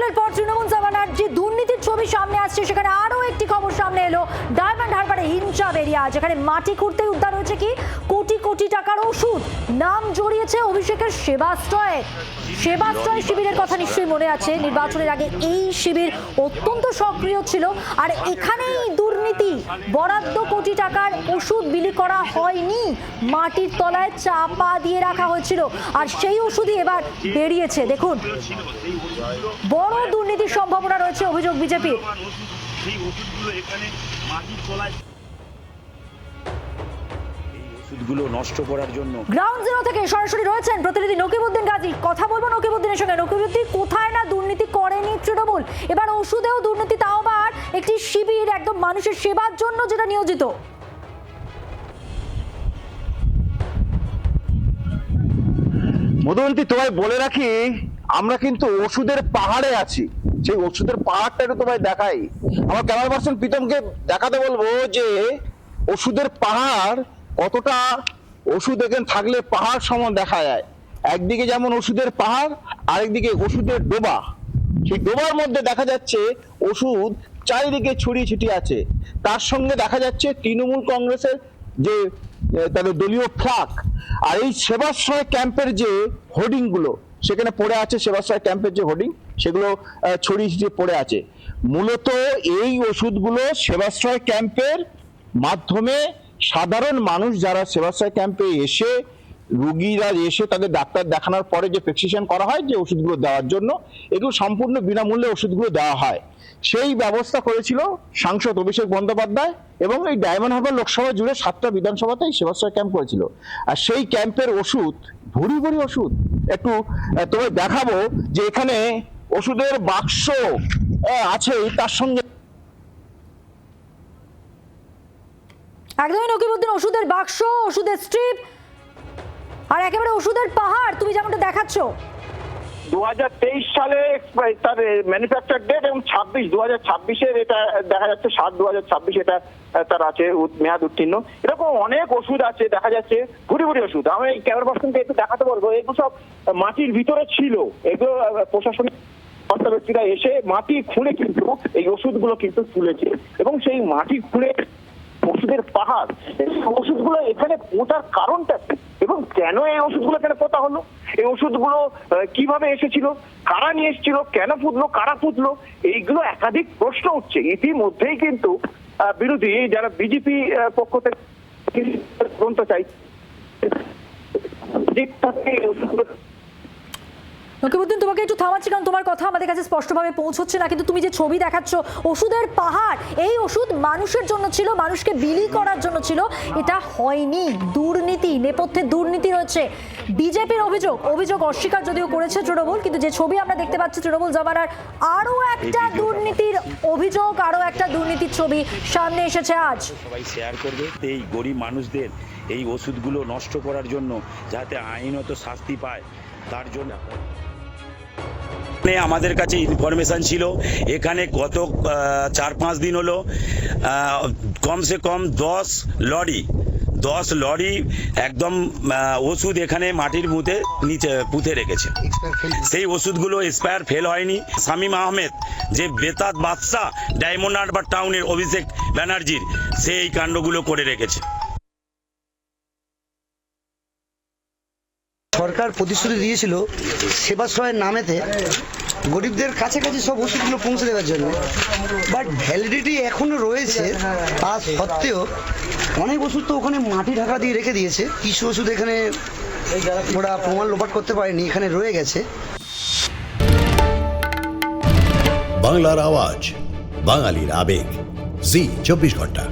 বাদলের পর তৃণমূল জামানার যে দুর্নীতির ছবি সামনে আসছে, সেখানে আরো একটি খবর সামনে এলো। ডায়মন্ড হারবারে হিংসা বেরিয়া, যেখানে মাটি খুঁড়তে উদ্ধার হয়েছে কি কোটি কোটি টাকার ওষুধ। নাম জড়িয়েছে অভিষেকের সেবাশ্রয় শিবিরের কথা নিশ্চয়ই মনে আছে। নির্বাচনের আগে এই শিবির অত্যন্ত সক্রিয় ছিল, আর এখানেই দুর্নীতি। বরাদ্দ কোটি টাকার ওষুধ বিলি করা হয়নি, মাটির তলায় চাপা দিয়ে রাখা হয়েছিল, আর সেই ওষুধই এবার বেরিয়েছে। দেখুন, বড় দুর্নীতির সম্ভাবনা রয়েছে অভিযোগ বিজেপির। গুলো নষ্ট করার জন্য গ্রাউন্ড জিরো থেকে সরাসরি রয়েছেন প্রতিনিধি নকিবউদ্দিন গাজী। কথা বলবো নকিবউদ্দিনের সঙ্গে। নকিবউদ্দিন, কোথায় না দুর্নীতি করেনি তৃণমূল, এবার ওষুধেও দুর্নীতি, তাও আবার একটি শিবির একদম মানুষের সেবার জন্য যেটা নিয়োজিত। মধুবন্তী, তোমায় বলে রাখি, আমরা কিন্তু ওষুধের পাহাড়ে আছি। সেই ওষুধের পাহাড়টা একটু তোমায় দেখাই। আমার ক্যামেরা পার্সন প্রীতমকে দেখাতে বলবো যে ওষুধের পাহাড় কতটা। ওষুধ এখানে থাকলে পাহাড় সমান দেখা যায়। একদিকে যেমন ওষুধের পাহাড়, আরেকদিকে ওষুধের ডোবা। সেই ডোবার মধ্যে দেখা যাচ্ছে ওষুধ চারিদিকে ছড়িয়ে ছিটিয়ে আছে। তার সঙ্গে দেখা যাচ্ছে তৃণমূল কংগ্রেসের যে তাদের দলীয় ফ্ল্যাগ, আর এই সেবাশ্রয় ক্যাম্পের যে হোর্ডিং গুলো সেখানে পড়ে আছে। সেবাশ্রয় ক্যাম্পের যে হোর্ডিং, সেগুলো ছড়িয়ে ছিটিয়ে পড়ে আছে। মূলত এই ওষুধগুলো সেবাশ্রয় ক্যাম্পের মাধ্যমে সাধারণ মানুষ যারা সেবাশ্রয় ক্যাম্পে এসে, রোগীরা এসে তাদের ডাক্তার দেখানোর পরে যে প্রেসক্রিপশন করা হয় যে ওষুধগুলো দেওয়ার জন্য, এগুলো সম্পূর্ণ বিনামূল্যে ওষুধগুলো দেওয়া হয়। সেই ব্যবস্থা করেছিল সাংসদ অভিষেক বন্দ্যোপাধ্যায়, এবং এই ডায়মন্ড হারবার লোকসভা জুড়ে 7টা বিধানসভাতে সেবাশ্রয় ক্যাম্প করেছিল। আর সেই ক্যাম্পের ওষুধ, ভরি ভরি ওষুধ, একটু তোমায় দেখাবো যে এখানে ওষুধের বাক্স আছে, তার সঙ্গে একদমই নকিবউদ্দিন, ওষুধের বাক্স, ওষুধের স্ট্রিপ, আর একেবারে ওষুধের পাহাড় তুমি যেমনটা দেখাচ্ছ। 2023 সালে তার ম্যানুফ্যাকচার ডেট, এবং 2026-এর এটা দেখা যাচ্ছে 7/2026 এটা তার আছে মেয়াদ উত্তীর্ণ। এরকম অনেক ওষুধ আছে দেখা যাচ্ছে, ভুরি ভুরি ওষুধ। আমি এই ক্যামেরা পার্সনকে একটু দেখাতে বলবো, এগুলো সব মাটির ভিতরে ছিল। এগুলো প্রশাসনিক ব্যক্তিরা এসে মাটি খুঁড়ে কিন্তু এই ওষুধগুলো কিন্তু তুলেছে, এবং সেই মাটি খুঁড়ে ওষুধের পাহাড়। ওষুধগুলো এখানে পোঁতার কারণটা কি, এবং কেন এই ওষুধগুলো এখানে পোঁতা হলো, এই ওষুধগুলো কিভাবে এসেছিল, কারা নিয়ে এসেছিল, কেন পুঁতলো, কারা পুঁতলো, এইগুলো একাধিক প্রশ্ন উঠছে। ইতিমধ্যেই কিন্তু বিরোধী যারা বিজেপি পক্ষ থেকে তদন্ত চাই, নকিবউদ্দিন, তোমাকে একটু থামাচ্ছি, কারণ তোমার কথা আমাদের কাছে স্পষ্টভাবে পৌঁছচ্ছে না। কিন্তু তুমি যে ছবি দেখাচ্ছ, ওষুধের পাহাড়, এই ওষুধ মানুষের জন্য ছিল, মানুষকে বিলি করার জন্য ছিল, এটা হয়নি। দুর্নীতি, নেপথ্যে দুর্নীতি রয়েছে। বিজেপির অভিযোগ অস্বীকার যদিও করেছে তৃণমূল, কিন্তু যে ছবি আমরা দেখতে পাচ্ছি তৃণমূল জামানার আরো একটা দুর্নীতির অভিযোগ, আরো একটা দুর্নীতির ছবি সামনে এসেছে আজ। সবাই শেয়ার করবে এই গরিব মানুষদের এই ওষুধগুলো নষ্ট করার জন্য, যাতে আইনত শাস্তি পায়, তার জন্য আমাদের কাছে ইনফরমেশন ছিল। এখানে গত 4-5 দিন হলো কমসে কম 10 লরি একদম ওষুধ এখানে মাটির নিচে পুঁতে রেখেছে। সেই ওষুধগুলো এক্সপায়ার ফেল হয়নি। শামীম আহমেদ, যে বেতাজ বাদশা ডায়মন্ড হারবার টাউনের অভিষেক ব্যানার্জির, সে এই কাণ্ডগুলো করে রেখেছে। সরকার প্রতিশ্রুতি দিয়েছিল সেবাশ্রয়ের নামেতে গরিবদের কাছাকাছি সব ওষুধগুলো পৌঁছে দেওয়ার জন্য, বাট ভ্যালিডিটি এখনো রয়েছে। তা সত্ত্বেও অনেক ওষুধ তো ওখানে মাটি ঢাকা দিয়ে রেখে দিয়েছে। কিছু ওষুধ এখানে ওরা প্রমাণ লোপাট করতে পারেনি, এখানে রয়ে গেছে। বাংলার আওয়াজ, বাঙালির আবেগ, জি 24 ঘন্টা।